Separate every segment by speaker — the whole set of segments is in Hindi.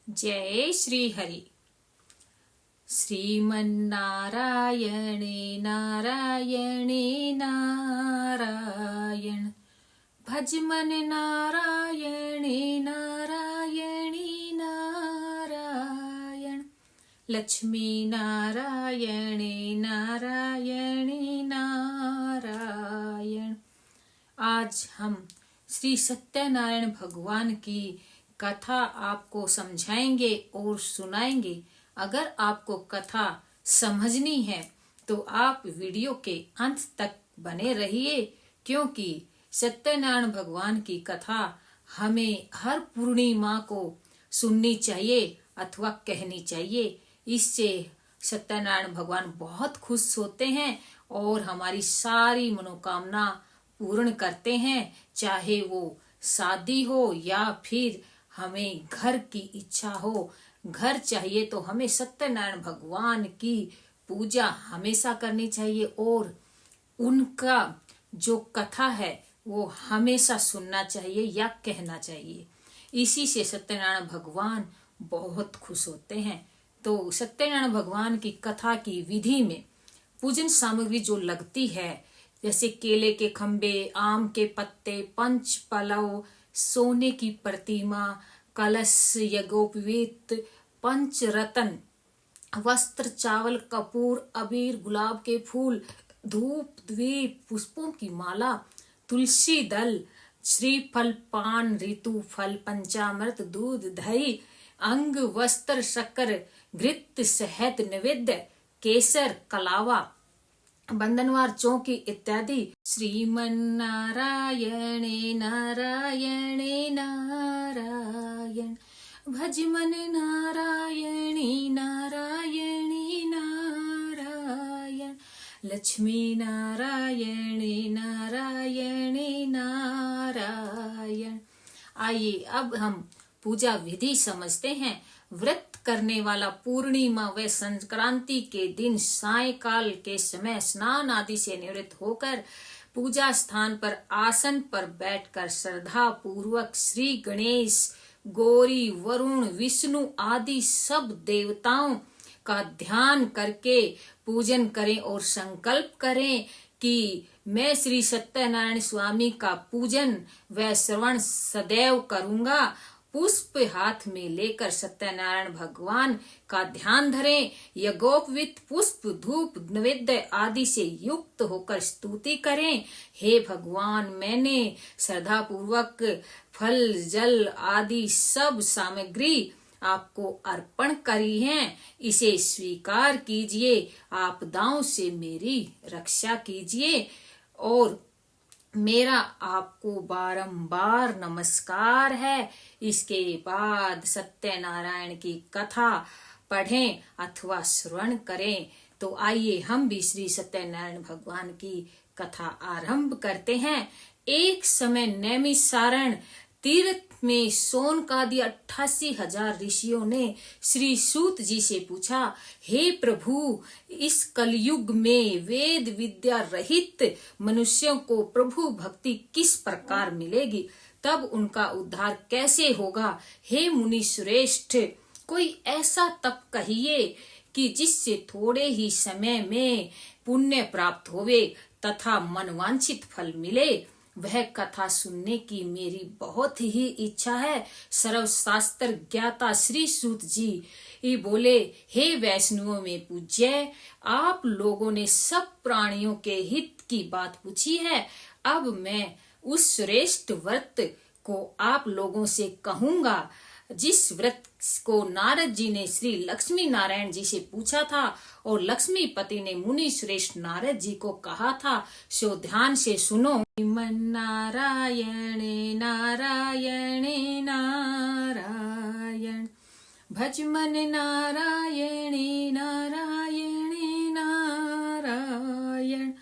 Speaker 1: जय श्री हरि। श्रीमन्नारायणे नारायणे नारायण, भज मन नारायणे नारायणे नारायण, लक्ष्मी नारायणे नारायणे नारायण। आज हम श्री सत्यनारायण भगवान की कथा आपको समझाएंगे और सुनाएंगे। अगर आपको कथा समझनी है तो आप वीडियो के अंत तक बने रहिए, क्योंकि सत्यनारायण भगवान की कथा हमें हर पूर्णिमा को सुननी चाहिए अथवा कहनी चाहिए। इससे सत्यनारायण भगवान बहुत खुश होते हैं और हमारी सारी मनोकामना पूर्ण करते हैं, चाहे वो शादी हो या फिर हमें घर की इच्छा हो। घर चाहिए तो हमें सत्यनारायण भगवान की पूजा हमेशा करनी चाहिए और उनका जो कथा है वो हमेशा सुनना चाहिए या कहना चाहिए। इसी से सत्यनारायण भगवान बहुत खुश होते हैं। तो सत्यनारायण भगवान की कथा की विधि में पूजन सामग्री जो लगती है, जैसे केले के खंबे, आम के पत्ते, पंच पलव, सोने की प्रतिमा, कलश, यज्ञोपवीत, पंच रतन, वस्त्र, चावल, कपूर, अबीर, गुलाब के फूल, धूप, द्वीप, पुष्पों की माला, तुलसी दल, श्रीफल, पान, ऋतु फल, पंचामृत, दूध, दही, अंग, वस्त्र, शक्कर, घृत, शहद, नैवेद्य, केसर, कलावा, बंधनवार, चौकी इत्यादि। श्रीमन्नारायणे नारायणे नारायण, भज मन नारायणे नारायणे नारायण, लक्ष्मी नारायणे नारायणे नारायण। आइए अब हम पूजा विधि समझते हैं। व्रत करने वाला पूर्णिमा व संक्रांति के दिन सायकाल के समय स्नान आदि से निवृत्त होकर पूजा स्थान पर आसन पर बैठकर श्रद्धा पूर्वक श्री गणेश, गौरी, वरुण, विष्णु आदि सब देवताओं का ध्यान करके पूजन करें और संकल्प करें कि मैं श्री सत्यनारायण स्वामी का पूजन व श्रवण सदैव करूंगा। पुष्प हाथ में लेकर सत्यनारायण भगवान का ध्यान धरें। यज्ञोपवीत पुष्प, धूप, नैवेद्य आदि से युक्त होकर स्तुति करें। हे भगवान, मैंने श्रद्धा पूर्वक फल, जल आदि सब सामग्री आपको अर्पण करी है, इसे स्वीकार कीजिए। आपदाओं से मेरी रक्षा कीजिए और मेरा आपको बारंबार नमस्कार है। इसके बाद सत्यनारायण की कथा पढ़ें अथवा श्रवण करें। तो आइए हम भी श्री सत्यनारायण भगवान की कथा आरंभ करते हैं। एक समय नैमिषारण्य तीर्थ में शौनकादि 88,000 ऋषियों ने श्री सूत जी से पूछा, हे प्रभु, इस कलयुग में वेद विद्या रहित मनुष्यों को प्रभु भक्ति किस प्रकार मिलेगी, तब उनका उद्धार कैसे होगा। हे मुनि श्रेष्ठ, कोई ऐसा तप कहिए कि जिससे थोड़े ही समय में पुण्य प्राप्त होवे तथा मनवांछित फल मिले। वह कथा सुनने की मेरी बहुत ही इच्छा है। सर्वशास्त्र ज्ञाता श्री सूत जी बोले, हे वैष्णवों में पूज्य, आप लोगों ने सब प्राणियों के हित की बात पूछी है। अब मैं उस श्रेष्ठ व्रत को आप लोगों से कहूंगा जिस व्रत को नारद जी ने श्री लक्ष्मी नारायण जी से पूछा था और लक्ष्मीपति ने मुनि श्रेष्ठ नारद जी को कहा था। सो ध्यान से सुनो। नारायणे नारायणे नारायण, भज मन नारायणे नारायणे नारायण,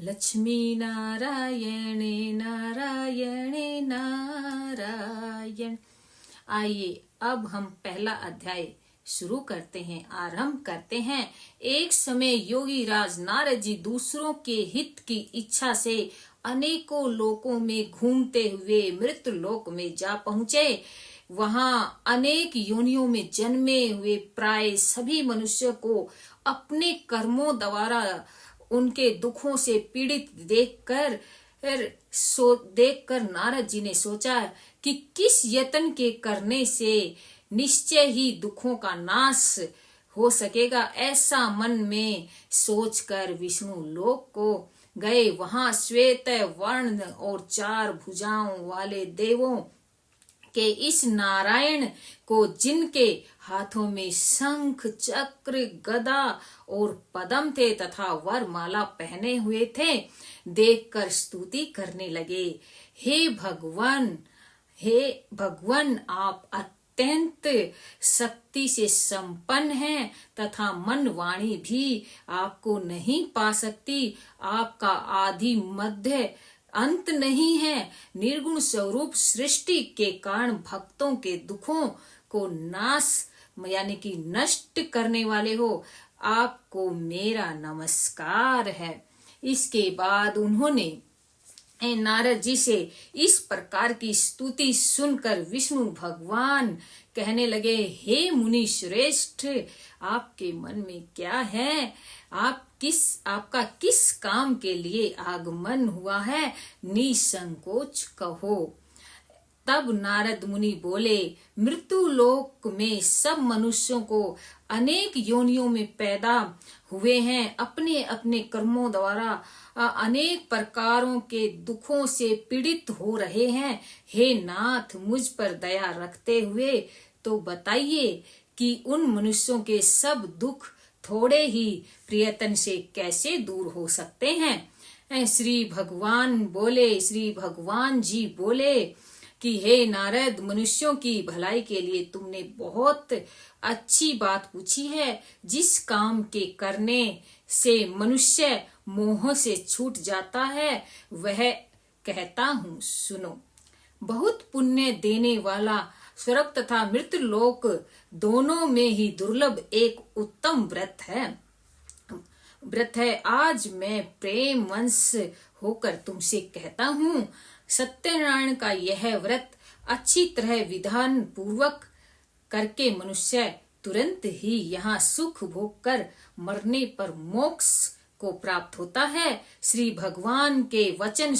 Speaker 1: लक्ष्मी नारायणे नारायणे नारायण। आइए अब हम पहला अध्याय शुरू करते हैं, आरंभ करते हैं। एक समय योगी राज नारद जी दूसरों के हित की इच्छा से अनेकों लोकों में घूमते हुए मृत लोक में जा पहुंचे। वहां अनेक योनियों में जन्मे हुए प्राय सभी मनुष्य को अपने कर्मों द्वारा उनके दुखों से पीड़ित देखकर नारद जी ने सोचा कि किस यत्न के करने से निश्चय ही दुखों का नाश हो सकेगा। ऐसा मन में सोचकर विष्णु लोक को गए। वहां श्वेत वर्ण और 4 भुजाओं वाले देवों के इस नारायण को, जिनके हाथों में शंख चक्र गदा और पद्म थे तथा वरमाला पहने हुए थे, देखकर स्तुति करने लगे। हे भगवान, आप अत्यंत शक्ति से संपन्न हैं तथा मन वाणी भी आपको नहीं पा सकती। आपका आदि मध्य अंत नहीं है। निर्गुण स्वरूप सृष्टि के कारण भक्तों के दुखों को नाश यानी कि नष्ट करने वाले हो। आपको मेरा नमस्कार है। इसके बाद उन्होंने नारद जी से इस प्रकार की स्तुति सुनकर विष्णु भगवान कहने लगे, हे मुनि श्रेष्ठ, आपके मन में क्या है? आपका किस काम के लिए आगमन हुआ है? निसंकोच कहो। तब नारद मुनि बोले, मृत्यु लोक में सब मनुष्यों को अनेक योनियों में पैदा हुए हैं, अपने अपने कर्मों द्वारा अनेक प्रकारों के दुखों से पीड़ित हो रहे हैं। हे नाथ, मुझ पर दया रखते हुए तो बताइए कि उन मनुष्यों के सब दुख थोड़े ही प्रयत्न से कैसे दूर हो सकते हैं। श्री भगवान जी बोले कि हे नारद, मनुष्यों की भलाई के लिए तुमने बहुत अच्छी बात पूछी है। जिस काम के करने से मनुष्य मोह से छूट जाता है, वह कहता हूँ, सुनो। बहुत पुण्य देने वाला स्वर्ग तथा मृत्यु लोक दोनों में ही दुर्लभ एक उत्तम व्रत है। आज मैं प्रेम वंश होकर तुमसे कहता हूँ, सत्यनारायण का यह व्रत अच्छी तरह विधान पूर्वक करके मनुष्य तुरंत ही यहाँ सुख भोग कर मरने पर मोक्ष को प्राप्त होता है। श्री भगवान के वचन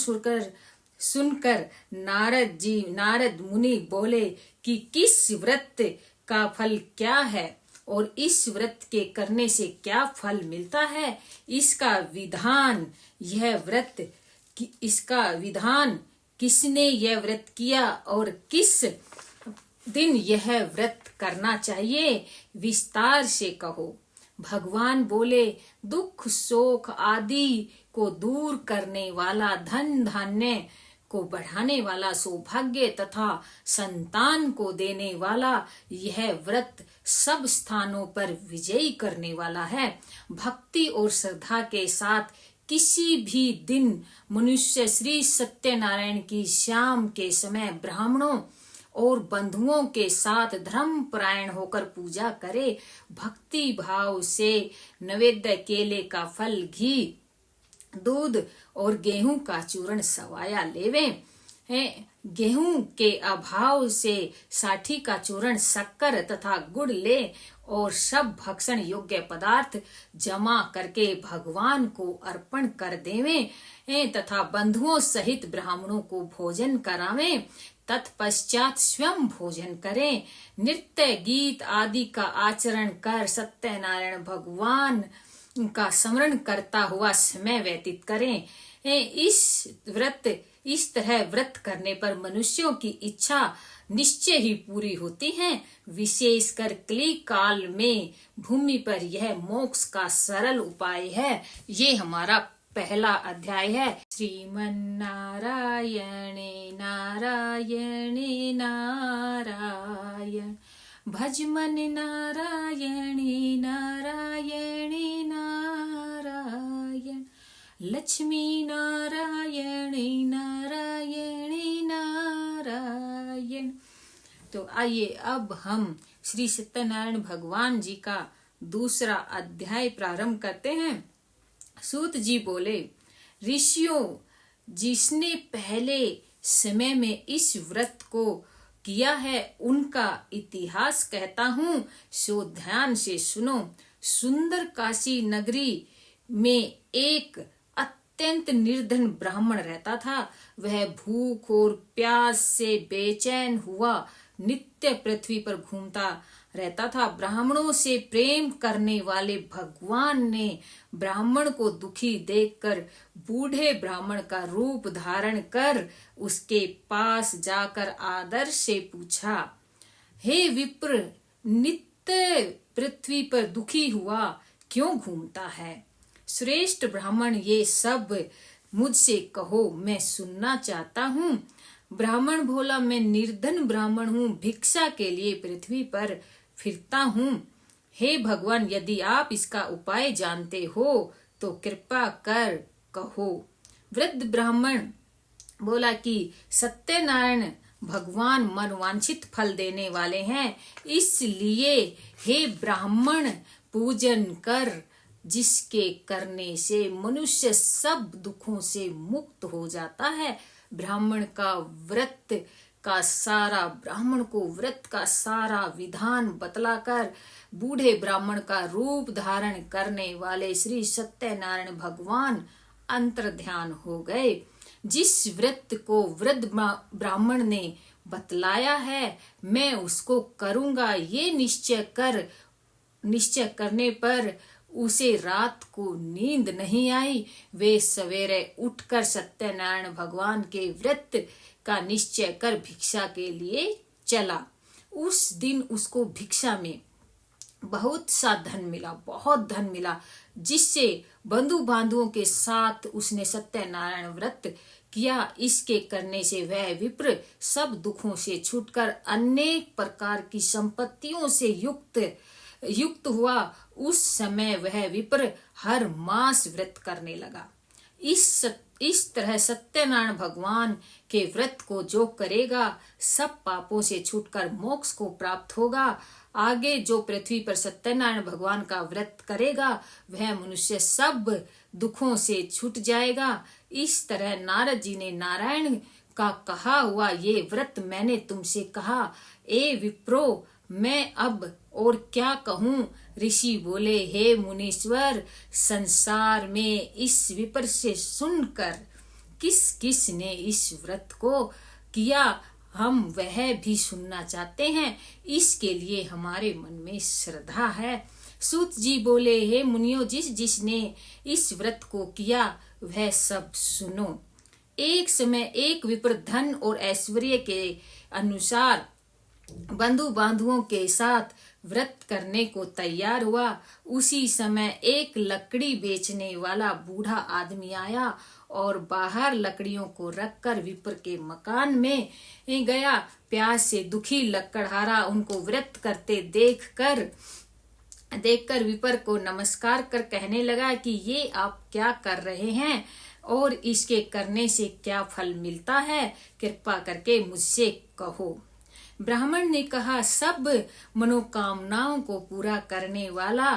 Speaker 1: सुनकर नारद मुनि बोले कि किस व्रत का फल क्या है और इस व्रत के करने से क्या फल मिलता है? इसका विधान किसने यह व्रत किया और किस दिन यह व्रत करना चाहिए? विस्तार से कहो। भगवान बोले, दुख शोक आदि को दूर करने वाला, धन धान्य को बढ़ाने वाला, सौभाग्य तथा संतान को देने वाला यह व्रत सब स्थानों पर विजयी करने वाला है। भक्ति और श्रद्धा के साथ किसी भी दिन मनुष्य श्री सत्यनारायण की शाम के समय ब्राह्मणों और बंधुओं के साथ धर्म परायण होकर पूजा करे, भक्ति भाव से नैवेद्य केले का फल, घी, दूध और गेहूं का चूर्ण सवाया लेवे। गेहूं के अभाव से साठी का चूर्ण, शक्कर तथा गुड़ ले और सब भक्षण योग्य पदार्थ जमा करके भगवान को अर्पण कर देवें तथा बंधुओं सहित ब्राह्मणों को भोजन करावें। तत्पश्चात स्वयं भोजन करें। नृत्य गीत आदि का आचरण कर सत्यनारायण भगवान का स्मरण करता हुआ समय व्यतीत करें। इस तरह व्रत करने पर मनुष्यों की इच्छा निश्चय ही पूरी होती है। विशेषकर कली काल में भूमि पर यह मोक्ष का सरल उपाय है। ये हमारा पहला अध्याय है। श्रीमन्नारायणे नारायणे नारायण, भजमन नारायणे नारायणे नारायण, लक्ष्मी नारायणे नारायणे नारायण। तो आइए अब हम श्री सत्यनारायण भगवान जी का दूसरा अध्याय प्रारंभ करते हैं। सूत जी बोले, ऋषियों, जिसने पहले समय में इस व्रत को किया है उनका इतिहास कहता हूँ, सो ध्यान से सुनो। सुंदर काशी नगरी में एक अत्यंत निर्धन ब्राह्मण रहता था। वह भूख और प्यास से बेचैन हुआ नित्य पृथ्वी पर घूमता रहता था। ब्राह्मणों से प्रेम करने वाले भगवान ने ब्राह्मण को दुखी देखकर बूढ़े ब्राह्मण का रूप धारण कर उसके पास जाकर आदर से पूछा, हे विप्र, नित्य पृथ्वी पर दुखी हुआ क्यों घूमता है? श्रेष्ठ ब्राह्मण, ये सब मुझसे कहो, मैं सुनना चाहता हूँ। ब्राह्मण बोला, मैं निर्धन ब्राह्मण हूँ, भिक्षा के लिए पृथ्वी पर फिरता हूँ। हे भगवान, यदि आप इसका उपाय जानते हो तो कृपा कर कहो। वृद्ध ब्राह्मण बोला कि सत्यनारायण भगवान मनवांछित फल देने वाले हैं, इसलिए हे ब्राह्मण, पूजन कर, जिसके करने से मनुष्य सब दुखों से मुक्त हो जाता है। ब्राह्मण को व्रत का सारा विधान बतलाकर बूढ़े ब्राह्मण का रूप धारण करने वाले श्री सत्यनारायण भगवान अंतर्ध्यान हो गए। जिस व्रत को वृद्ध ब्राह्मण ने बतलाया है, मैं उसको करूंगा, ये निश्चय करने पर उसे रात को नींद नहीं आई। वे सवेरे उठकर सत्यनारायण भगवान के व्रत का निश्चय कर भिक्षा के लिए चला। उस दिन उसको भिक्षा में बहुत धन मिला, जिससे बंधु बांधुओं के साथ उसने सत्यनारायण व्रत किया। इसके करने से वह विप्र सब दुखों से छूटकर अनेक प्रकार की संपत्तियों से युक्त हुआ। उस समय वह विप्र हर मास व्रत करने लगा। इस तरह सत्यनारायण भगवान के व्रत को जो करेगा सब पापों से छूटकर मोक्ष को प्राप्त होगा। आगे जो पृथ्वी पर सत्यनारायण भगवान का व्रत करेगा वह मनुष्य सब दुखों से छूट जाएगा। इस तरह नारद जी ने नारायण का कहा हुआ ये व्रत मैंने तुमसे कहा। ए विप्रो, मैं अब और क्या कहूँ? ऋषि बोले, हे मुनीश्वर, संसार में इस विप्र से सुनकर किस किस ने इस व्रत को किया, हम वह भी सुनना चाहते हैं। इसके लिए हमारे मन में श्रद्धा है। सूत जी बोले, हे मुनियों, जिसने इस व्रत को किया वह सब सुनो। एक समय एक विप्र धन और ऐश्वर्य के अनुसार बंधु बांधुओं के साथ व्रत करने को तैयार हुआ। उसी समय एक लकड़ी बेचने वाला बूढ़ा आदमी आया और बाहर लकड़ियों को रखकर विप्र के मकान में गया। प्यास से दुखी लकड़हारा उनको व्रत करते देखकर विप्र को नमस्कार कर कहने लगा कि ये आप क्या कर रहे हैं और इसके करने से क्या फल मिलता है, कृपा करके मुझसे कहो। ब्राह्मण ने कहा, सब मनोकामनाओं को पूरा करने वाला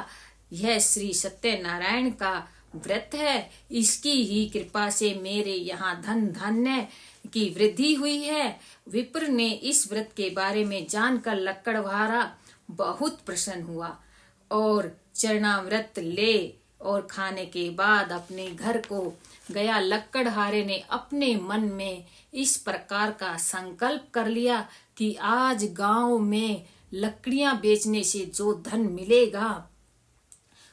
Speaker 1: यह श्री सत्यनारायण का व्रत है। इसकी ही कृपा से मेरे यहाँ धन धान्य की वृद्धि हुई है। विप्र ने इस व्रत के बारे में जानकर लकड़हारा बहुत प्रसन्न हुआ और चरणामृत ले और खाने के बाद अपने घर को गया। लकड़हारे ने अपने मन में इस प्रकार का संकल्प कर लिया कि आज गांव में लकड़ियां बेचने से जो धन मिलेगा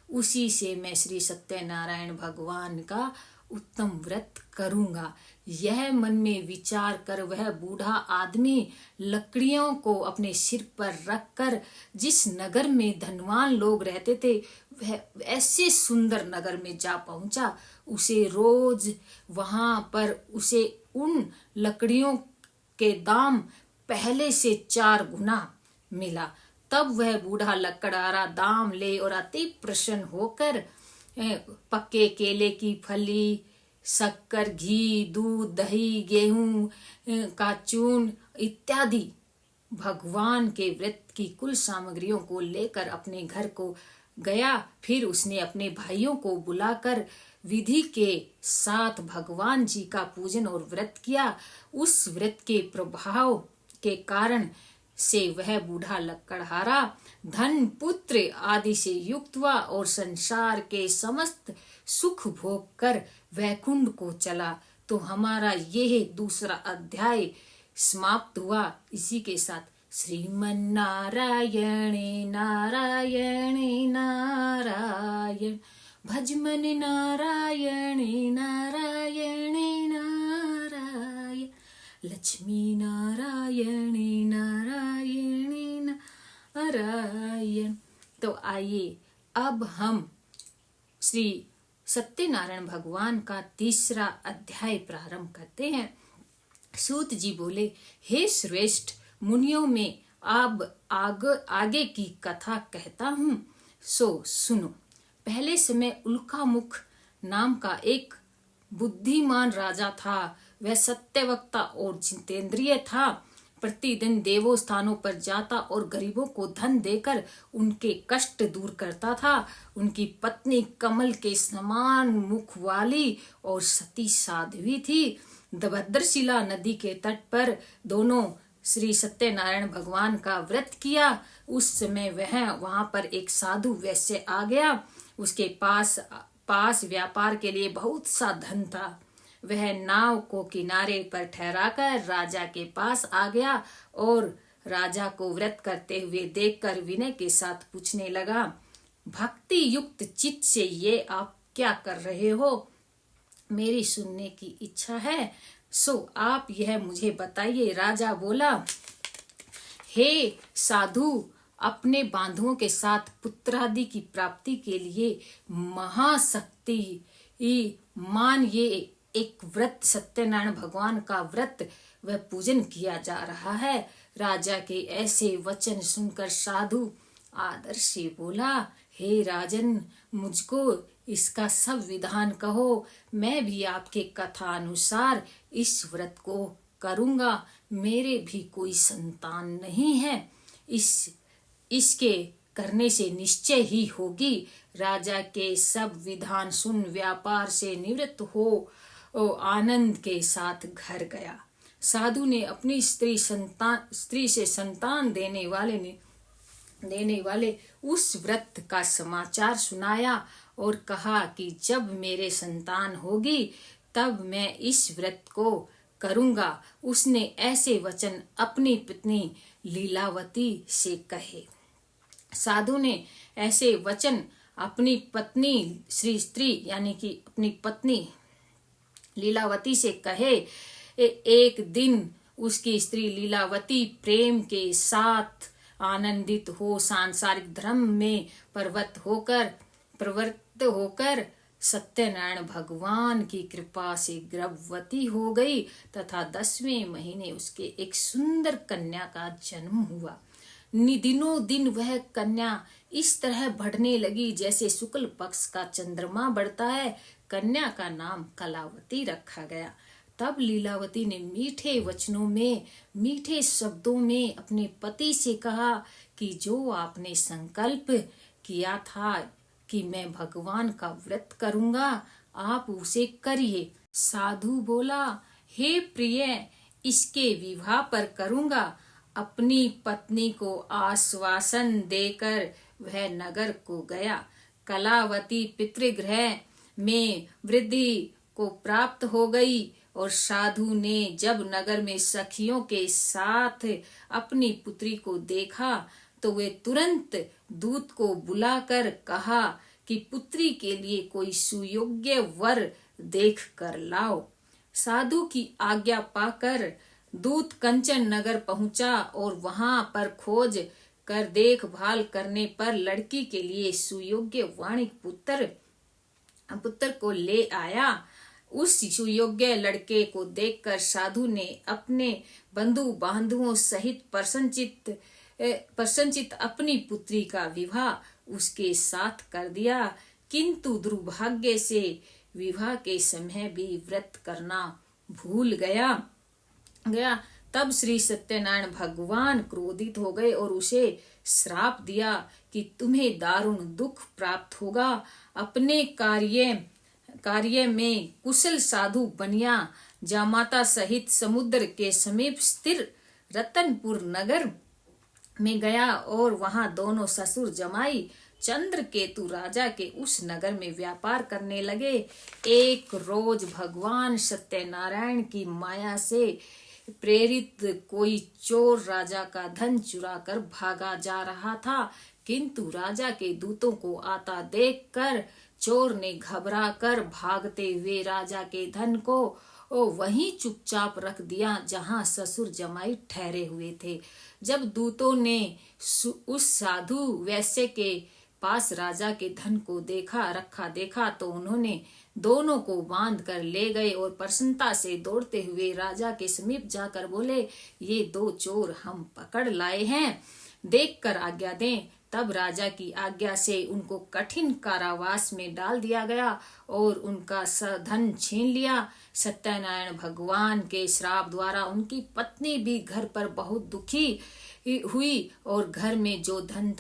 Speaker 1: उसी से मैं श्री सत्यनारायण भगवान का उत्तम व्रत करूंगा। यह मन में विचार कर वह बूढ़ा आदमी लकड़ियों को अपने सिर पर रखकर जिस नगर में धनवान लोग रहते थे वह ऐसे सुंदर नगर में जा पहुंचा। उसे रोज वहां पर उसे उन लकड़ियों के दाम पहले से 4 गुना मिला। तब वह बूढ़ा लकड़हारा दाम ले और अति प्रसन्न होकर पक्के केले की फली, शक्कर, घी, दूध, दही, गेहूं का चूर्ण इत्यादि भगवान के व्रत की कुल सामग्रियों को लेकर अपने घर को गया। फिर उसने अपने भाइयों को बुलाकर विधि के साथ भगवान जी का पूजन और व्रत किया। उस व्रत के प्रभाव के कारण से वह बूढ़ा लकड़हारा धन पुत्र आदि से युक्त हुआ और संसार के समस्त सुख भोग कर वैकुंठ को चला। तो हमारा यह दूसरा अध्याय समाप्त हुआ। इसी के साथ श्रीमन्नारायण नारायण नारायण भजमन नारायण नारायण नारायण लक्ष्मी नारायण नारायण नारायण। तो आइए अब हम श्री सत्यनारायण भगवान का तीसरा अध्याय प्रारंभ करते हैं। सूत जी बोले, हे श्रेष्ठ मुनियों में अब आगे की कथा कहता हूँ, सो सुनो। पहले समय उल्कामुख नाम का एक बुद्धिमान राजा था। वह सत्यवक्ता और जितेंद्रिय था। प्रतिदिन देवों स्थानों पर जाता और गरीबों को धन देकर उनके कष्ट दूर करता था। उनकी पत्नी कमल के समान मुख वाली और सती साध्वी थी। भद्रशिला नदी के तट पर दोनों श्री सत्यनारायण भगवान का व्रत किया। उस समय वह वहां पर एक साधु वैश्य आ गया। उसके पास व्यापार के लिए बहुत सा धन था। वह नाव को किनारे पर ठहराकर राजा के पास आ गया और राजा को व्रत करते हुए देखकर विनय के साथ पूछने लगा, भक्ति युक्त चित्त से ये आप क्या कर रहे हो? मेरी सुनने की इच्छा है, सो आप यह मुझे बताइए। राजा बोला, हे साधु, अपने बांधुओं के साथ पुत्रादि की प्राप्ति के लिए महाशक्ति मान ये एक व्रत सत्यनारायण भगवान का व्रत वह पूजन किया जा रहा है। राजा के ऐसे वचन सुनकर साधु आदर से बोला, हे राजन, मुझको इसका सब विधान कहो। मैं भी आपके कथा अनुसार इस व्रत को करूंगा। मेरे भी कोई संतान नहीं है। इसके करने से निश्चय ही होगी। राजा के सब विधान सुन व्यापार से निवृत्त हो आनंद के साथ घर गया। साधु ने अपनी स्त्री से संतान देने वाले उस व्रत का समाचार सुनाया और कहा कि जब मेरे संतान होगी तब मैं इस व्रत को करूंगा। उसने ऐसे वचन अपनी पत्नी लीलावती से कहे। साधु ने ऐसे वचन अपनी पत्नी श्री स्त्री यानी कि अपनी पत्नी लीलावती से कहे। एक दिन उसकी स्त्री लीलावती प्रेम के साथ आनंदित हो सांसारिक धर्म में प्रवृत्त होकर सत्यनारायण भगवान की कृपा से गर्भवती हो गई तथा 10वें महीने उसके एक सुंदर कन्या का जन्म हुआ। दिनों दिन वह कन्या इस तरह बढ़ने लगी जैसे शुक्ल पक्ष का चंद्रमा बढ़ता है। कन्या का नाम कलावती रखा गया। तब लीलावती ने मीठे वचनों में, मीठे शब्दों में अपने पति से कहा कि जो आपने संकल्प किया था कि मैं भगवान का व्रत करूंगा, आप उसे करिए। साधु बोला, हे प्रिय, इसके विवाह पर करूंगा। अपनी पत्नी को आश्वासन देकर वह नगर को गया। कलावती पितृगृह में वृद्धि को प्राप्त हो गई और साधु ने जब नगर में सखियों के साथ अपनी पुत्री को देखा तो वे तुरंत दूत को बुलाकर कहा कि पुत्री के लिए कोई सुयोग्य वर देख कर लाओ। साधु की आज्ञा पाकर दूत कंचन नगर पहुंचा और वहां पर खोज कर देखभाल करने पर लड़की के लिए सुयोग्य वाणिक पुत्र को ले आया। उस सुयोग्य लड़के को देखकर साधु ने अपने बंधु बांधवों सहित प्रसन्नचित्त अपनी पुत्री का विवाह उसके साथ कर दिया। किंतु दुर्भाग्य से विवाह के समय भी व्रत करना भूल गया। तब श्री सत्यनारायण भगवान क्रोधित हो गए और उसे श्राप दिया कि तुम्हें दारुण दुख प्राप्त होगा। अपने कार्य में कुशल साधु बनिया जामाता सहित समुद्र के समीप स्थिर रतनपुर नगर में गया और वहां दोनों ससुर जमाई चंद्रकेतु राजा के उस नगर में व्यापार करने लगे। एक रोज भगवान सत्यनारायण की माया से प्रेरित कोई चोर राजा का धन चुरा कर भागा जा रहा था, किंतु राजा के दूतों को आता देखकर चोर ने घबरा कर भागते हुए राजा के धन को वहीं चुपचाप रख दिया जहां ससुर जमाई ठहरे हुए थे। जब दूतों ने उस साधु वैश्य के पास राजा के धन को रखा देखा तो उन्होंने दोनों को बांध कर ले गए और प्रसन्नता से दौड़ते हुए राजा के समीप जाकर बोले, ये दो चोर हम पकड़ लाए हैं, देखकर आज्ञा दें। तब राजा की आज्ञा से उनको कठिन कारावास में डाल दिया गया और उनका धन छीन लिया। सत्यनारायण भगवान के श्राप द्वारा उनकी पत्नी भी घर पर बहुत दुखी हुई और घर में जो धन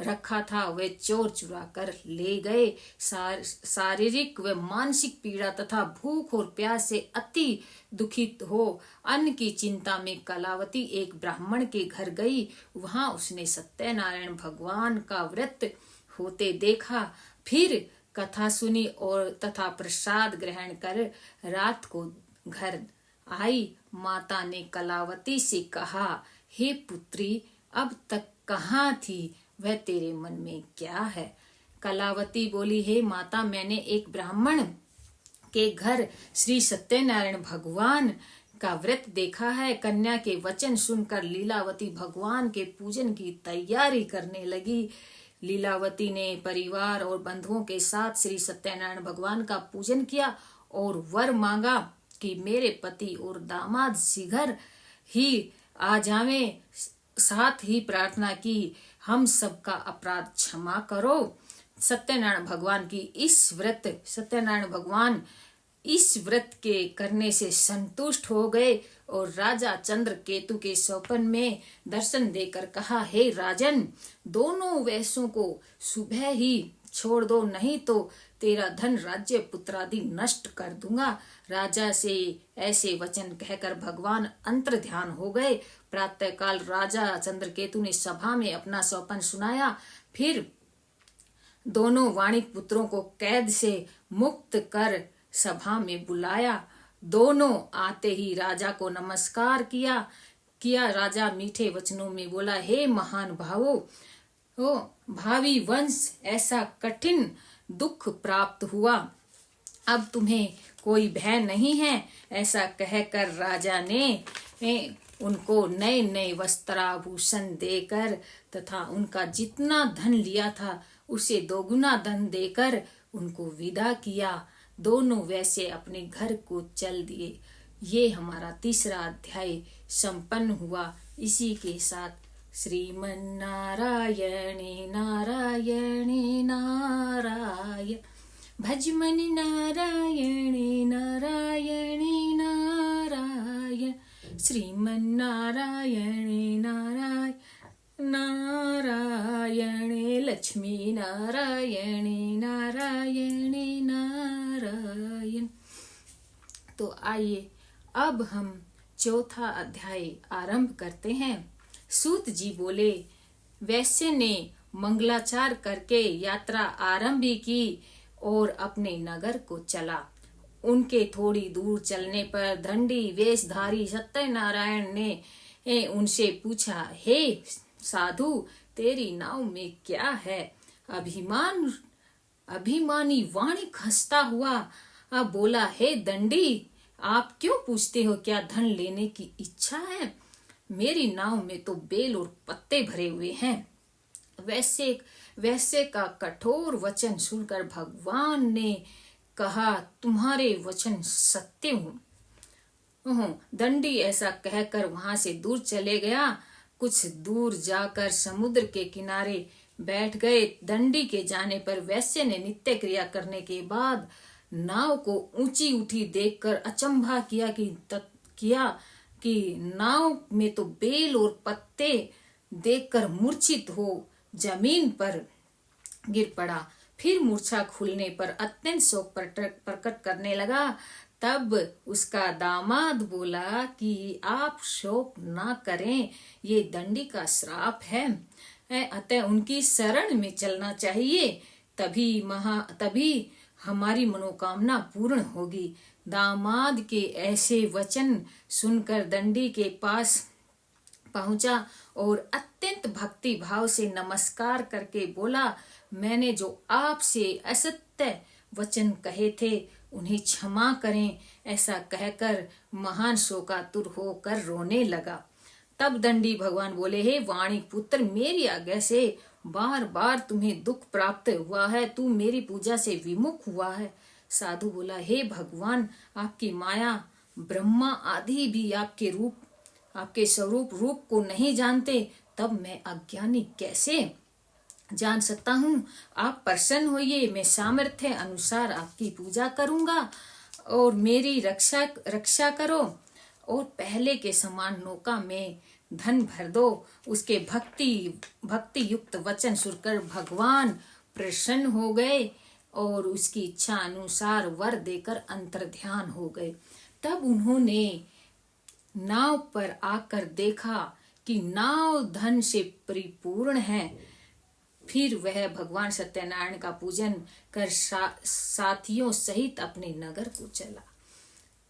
Speaker 1: रखा था वे चोर चुरा कर ले गए। शारीरिक व मानसिक पीड़ा तथा भूख और प्यास से अति दुखित हो अन्न की चिंता में कलावती एक ब्राह्मण के घर गई। वहां उसने सत्यनारायण भगवान का व्रत होते देखा, फिर कथा सुनी और तथा प्रसाद ग्रहण कर रात को घर आई। माता ने कलावती से कहा, हे पुत्री, अब तक कहाँ थी, वह तेरे मन में क्या है? कलावती बोली, हे माता, मैंने एक ब्राह्मण के घर श्री सत्यनारायण भगवान का व्रत देखा है। कन्या के वचन सुनकर लीलावती भगवान के पूजन की तैयारी करने लगी। लीलावती ने परिवार और बंधुओं के साथ श्री सत्यनारायण भगवान का पूजन किया और वर मांगा कि मेरे पति और दामाद शीघ्र ही आ जावें। साथ ही प्रार्थना की, हम सबका अपराध क्षमा करो। सत्यनारायण भगवान इस व्रत के करने से संतुष्ट हो गए और राजा चंद्रकेतु के स्वप्न में दर्शन देकर कहा, हे राजन, दोनों वैश्यों को सुबह ही छोड़ दो, नहीं तो तेरा धन राज्य पुत्रादि नष्ट कर दूंगा। राजा से ऐसे वचन कहकर भगवान अंतर ध्यान हो गए। प्रातःकाल राजा चंद्रकेतु ने सभा में अपना स्वप्न सुनाया, फिर दोनों वाणिक पुत्रों को कैद से मुक्त कर सभा में बुलाया। दोनों आते ही राजा को नमस्कार किया। राजा मीठे वचनों में बोला, हे महान भावो, भावी वंश, ऐसा कठिन दुख प्राप्त हुआ, अब तुम्हें कोई भय नहीं है। ऐसा कहकर राजा ने उनको नए नए वस्त्राभूषण देकर तथा उनका जितना धन लिया था उसे दोगुना धन देकर उनको विदा किया। दोनों वैसे अपने घर को चल दिए। ये हमारा तीसरा अध्याय संपन्न हुआ। इसी के साथ श्रीमन्नारायणे नारायणे नारायण, भजमनि नारायणे नारायणे नारायण, श्रीमन्नारायणे नारायण नारायणे, लक्ष्मी नारायणे नारायणे नारायण। तो आइए अब हम चौथा अध्याय आरंभ करते हैं। सूत जी बोले, वैश्य ने मंगलाचार करके यात्रा आरंभ की और अपने नगर को चला। उनके थोड़ी दूर चलने पर दंडी वेशधारी सत्यनारायण ने उनसे पूछा, हे साधु, तेरी नाव में क्या है? अभिमानी वाणिक हंसता हुआ बोला, हे दंडी, आप क्यों पूछते हो? क्या धन लेने की इच्छा है? मेरी नाव में तो बेल और पत्ते भरे हुए हैं। वैसे का कठोर वचन सुनकर भगवान ने कहा, तुम्हारे वचन सत्य हूँ। दंडी ऐसा कहकर वहां से दूर चले गया। कुछ दूर जाकर समुद्र के किनारे बैठ गए। दंडी के जाने पर वैश्य ने नित्य क्रिया करने के बाद नाव को ऊंची उठी देखकर अचंभा किया कि नाव में तो बेल और पत्ते देखकर मूर्छित हो जमीन पर गिर पड़ा। फिर मूर्छा खुलने पर अत्यंत शोक प्रकट करने लगा। तब उसका दामाद बोला कि आप शोक ना करें, ये दंडी का श्राप है, अतः उनकी शरण में चलना चाहिए, तभी हमारी मनोकामना पूर्ण होगी। दामाद के ऐसे वचन सुनकर दंडी के पास पहुंचा और अत्यंत भक्ति भाव से नमस्कार करके बोला, मैंने जो आपसे असत्य वचन कहे थे उन्हें क्षमा करें। ऐसा कहकर महान शोकातुर होकर रोने लगा। तब दंडी भगवान बोले, हे वाणी पुत्र, मेरी आज्ञा से बार बार तुम्हें दुख प्राप्त हुआ है, तू मेरी पूजा से विमुख हुआ है। साधु बोला, हे भगवान, आपकी माया ब्रह्मा आदि भी आपके स्वरूप रूप को नहीं जानते, तब मैं अज्ञानी कैसे जान सकता हूँ। आप प्रसन्न होइए, मैं सामर्थ्य अनुसार आपकी पूजा करूंगा और मेरी रक्षा करो और पहले के समान नौका में धन भर दो। उसके भक्ति युक्त वचन सुनकर भगवान प्रसन्न हो गए और उसकी इच्छा अनुसार वर देकर अंतर्ध्यान हो गए। तब उन्होंने नाव पर आकर देखा कि नाव धन से परिपूर्ण है। फिर वह भगवान सत्यनारायण का पूजन कर साथियों सहित अपने नगर को चला।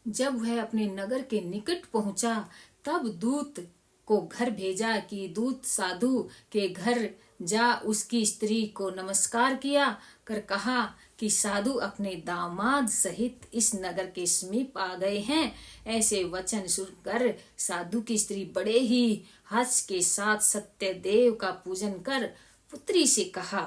Speaker 1: जब वह अपने नगर के निकट पहुंचा, तब दूत को घर भेजा कि दूत साधु के घर जा उसकी स्त्री को नमस्कार किया कर कहा कि साधु अपने दामाद सहित इस नगर के समीप आ गए हैं। ऐसे वचन सुनकर साधु की स्त्री बड़े ही हर्ष के साथ सत्यदेव का पूजन कर पुत्री से कहा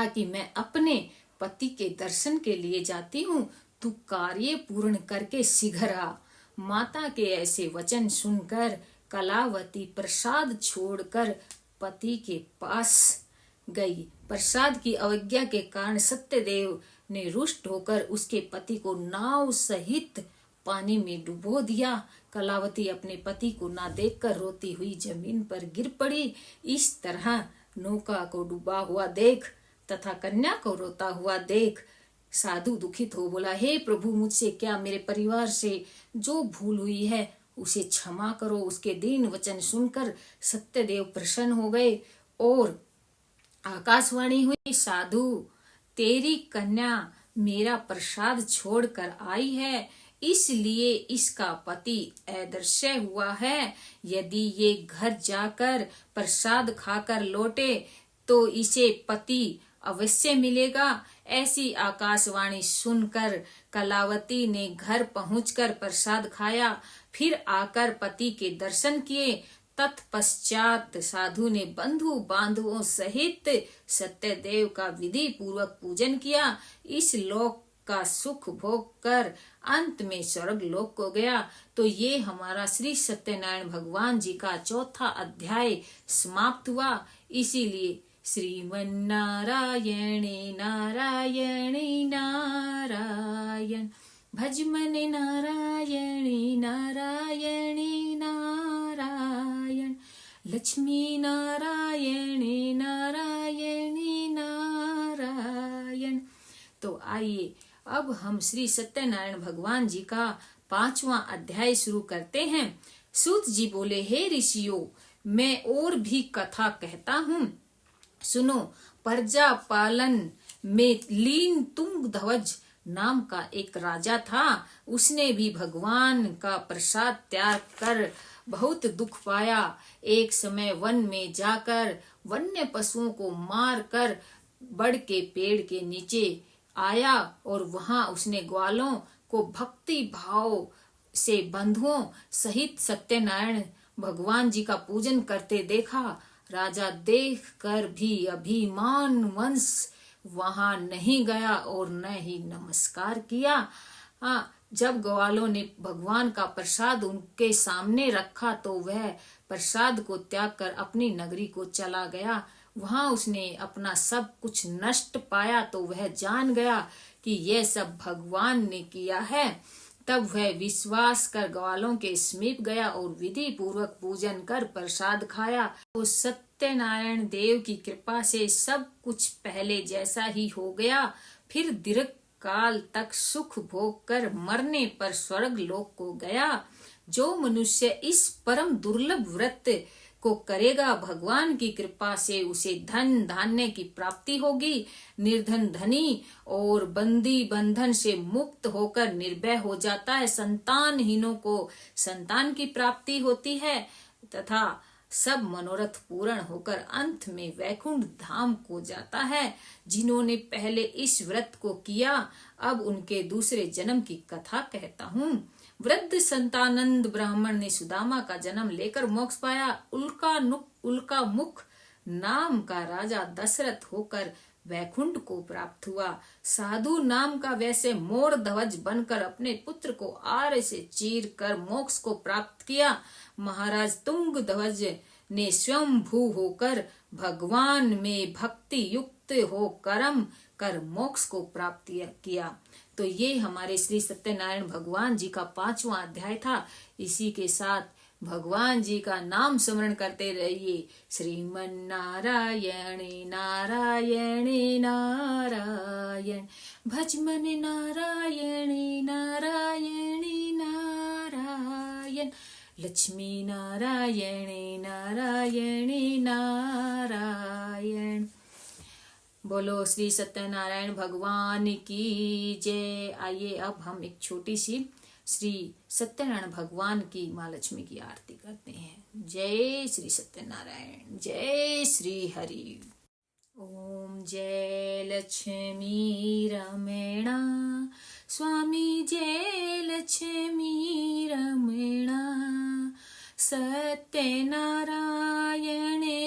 Speaker 1: कि मैं अपने पति के दर्शन के लिए जाती हूँ, तू कार्य पूर्ण करके शीघ्र आ। माता के ऐसे वचन सुनकर कलावती प्रसाद छोड़कर पति के पास गई। प्रसाद की अवज्ञा के कारण सत्यदेव ने रुष्ट होकर उसके पति को नाव सहित पानी में डुबो दिया। कलावती अपने पति को ना देखकर रोती हुई जमीन पर गिर पड़ी। इस तरह नौका को डूबा हुआ देख तथा कन्या को रोता हुआ देख साधु दुखित हो बोला, हे प्रभु, मुझसे क्या मेरे परिवार से जो भूल हुई है उसे क्षमा करो। उसके दीन वचन सुनकर सत्यदेव प्रसन्न हो गए और आकाशवाणी हुई, साधु, तेरी कन्या मेरा प्रसाद छोड़कर आई है, इसलिए इसका पति अदृश्य हुआ है। यदि ये घर जाकर प्रसाद खाकर लौटे तो इसे पति अवश्य मिलेगा। ऐसी आकाशवाणी सुनकर कलावती ने घर पहुंचकर प्रसाद खाया, फिर आकर पति के दर्शन किए। तत्पश्चात साधु ने बंधु बांधवों सहित सत्यदेव का विधि पूर्वक पूजन किया। इस लोक का सुख भोग कर अंत में स्वर्ग लोक को गया। तो ये हमारा श्री सत्यनारायण भगवान जी का चौथा अध्याय समाप्त हुआ। इसीलिए श्रीमन्नारायणे नारायणे नारायण, भज मन नारायणे नारायणे नारायण, लक्ष्मी नारायणे नारायणे नारायण। तो आइए अब हम श्री सत्यनारायण भगवान जी का 5वां अध्याय शुरू करते हैं। सूत जी बोले, हे ऋषियों, मैं और भी कथा कहता हूँ, सुनो। प्रजा पालन में लीन तुंगध्वज नाम का एक राजा था। उसने भी भगवान का प्रसाद त्याग कर बहुत दुख पाया। एक समय वन में जाकर वन्य पशुओं को मार कर बड़ के पेड़ के नीचे आया और वहां उसने ग्वालों को भक्ति भाव से बंधुओं सहित सत्यनारायण भगवान जी का पूजन करते देखा। राजा देख कर भी अभिमान वंश वहां नहीं गया और न ही नमस्कार किया। जब ग्वालों ने भगवान का प्रसाद उनके सामने रखा तो वह प्रसाद को त्याग कर अपनी नगरी को चला गया। वहां उसने अपना सब कुछ नष्ट पाया तो वह जान गया कि यह सब भगवान ने किया है। तब वह विश्वास कर ग्वालों के समीप गया और विधि पूर्वक पूजन कर प्रसाद खाया। तो सत्यनारायण देव की कृपा से सब कुछ पहले जैसा ही हो गया। फिर दीर्घ काल तक सुख भोग कर मरने पर स्वर्ग लोक को गया। जो मनुष्य इस परम दुर्लभ व्रत को करेगा, भगवान की कृपा से उसे धन धान्य की प्राप्ति होगी। निर्धन धनी और बंदी बंधन से मुक्त होकर निर्भय हो जाता है। संतानहीनों को संतान की प्राप्ति होती है तथा सब मनोरथ पूर्ण होकर अंत में वैकुंठ धाम को जाता है। जिन्होंने पहले इस व्रत को किया, अब उनके दूसरे जन्म की कथा कहता हूँ। वृद्ध संतानंद ब्राह्मण ने सुदामा का जन्म लेकर मोक्ष पाया। उल्का मुख नाम का राजा दशरथ होकर वैकुंठ को प्राप्त हुआ। साधु नाम का वैसे मोर ध्वज बनकर अपने पुत्र को आरे से चीर कर मोक्ष को प्राप्त किया। महाराज तुंग ध्वज ने स्वयं भू होकर भगवान में भक्ति युक्त हो कर्म कर मोक्ष को प्राप्त किया। तो ये हमारे श्री सत्यनारायण भगवान जी का 5वां अध्याय था। इसी के साथ भगवान जी का नाम स्मरण करते रहिए। श्रीमन नारायण नारायण नारायण, भजमन नारायण नारायण नारायण, लक्ष्मी नारायण नारायण नारायण। बोलो श्री सत्यनारायण भगवान की जय। आइए अब हम एक छोटी सी श्री सत्यनारायण भगवान की माँ लक्ष्मी की आरती करते हैं। जय श्री सत्यनारायण, जय श्री हरि। ओम जय लक्ष्मी रमणा स्वामी, जय लक्ष्मी रमणा, सत्यनारायण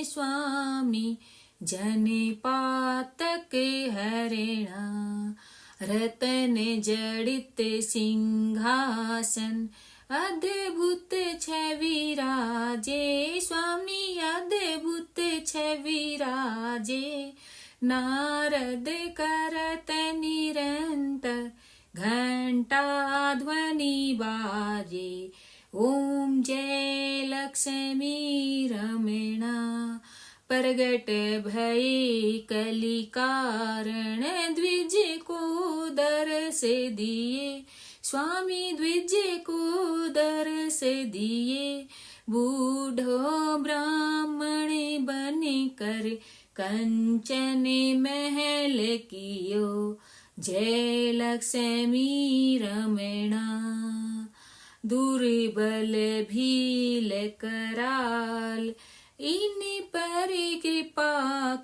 Speaker 1: स्वामी जन पातक हरिणा, रतन जड़ित सिंहासन अद्भुत छवि राजे, स्वामी अद्भुत छवि राजे, नारद करत निरंतर घंटा ध्वनि बाजे। ओम जय लक्ष्मी रमणा, प्रगट भय कलि कारण, द्विज को दर्श दिए, स्वामी द्विज को दर्श दिए, बूढ़ो ब्राह्मण बन कर कंचन महल कियो, जय लक्ष्मी रमणा, दुर्बल भील कराल इन पर कृपा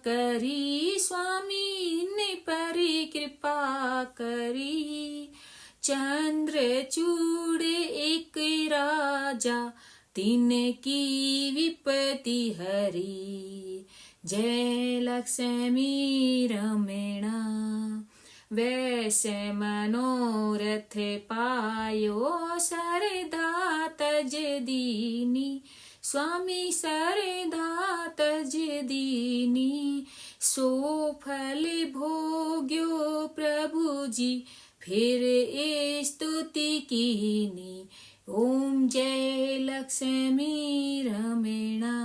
Speaker 1: करी, स्वामी इन पर कृपा करी, चंद्रचूड़ एक राजा तीन की विपत्ति हरी, जय लक्ष्मी रमणा, वैसे मनोरथ पायो सरदा तज दीनी, स्वामी सरदा तज दीनी, सो फल भोग्यो प्रभु जी फिर ए स्तुति कीनी, ओम जय लक्ष्मी रमणा,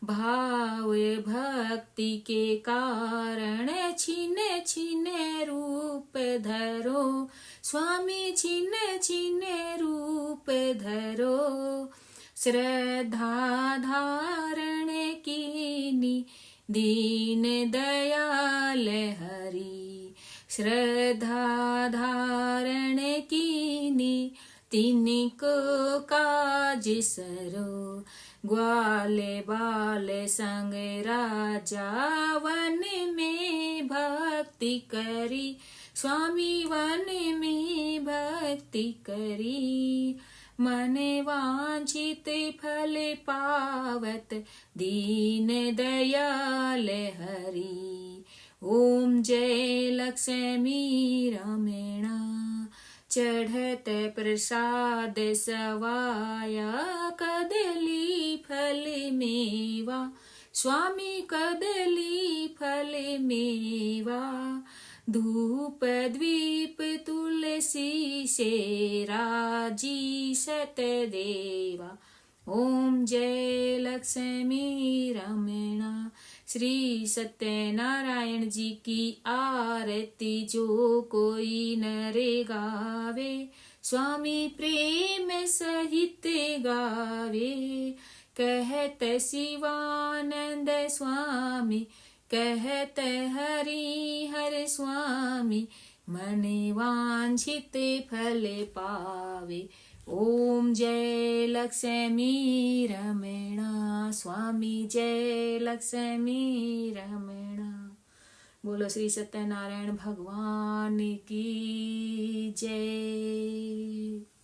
Speaker 1: भाव भक्ति के कारण छिन छिन रूप धरो, स्वामी छिन छिन रूप धरो, श्रद्धा धारण कीनी दीन दयाल हरि, श्रद्धा धारण कीनी तिनको काज सरो, ग्वाल बाल संग राजा वन में भक्ति करी, स्वामी वन में भक्ति करी, मन वांछित फल पावत दीन दयाल हरि, ओम जय लक्ष्मी रमणा, चढ़त प्रसाद सवाया कदली फल मेवा, स्वामी कदली फल मेवा, धूप द्वीप तुलसी से राजी सतदेवा, ओम जय लक्ष्मी रमणा, श्री सत्यनारायण जी की आरती जो कोई नरे गावे, स्वामी प्रेम सहित गावे। कहते शिवानंद स्वामी, कहते हरि हर स्वामी, मन वांछित फल पावे। ओम जय लक्ष्मी रमणा, स्वामी जय लक्ष्मी रमणा। बोलो श्री सत्यनारायण भगवान की जय।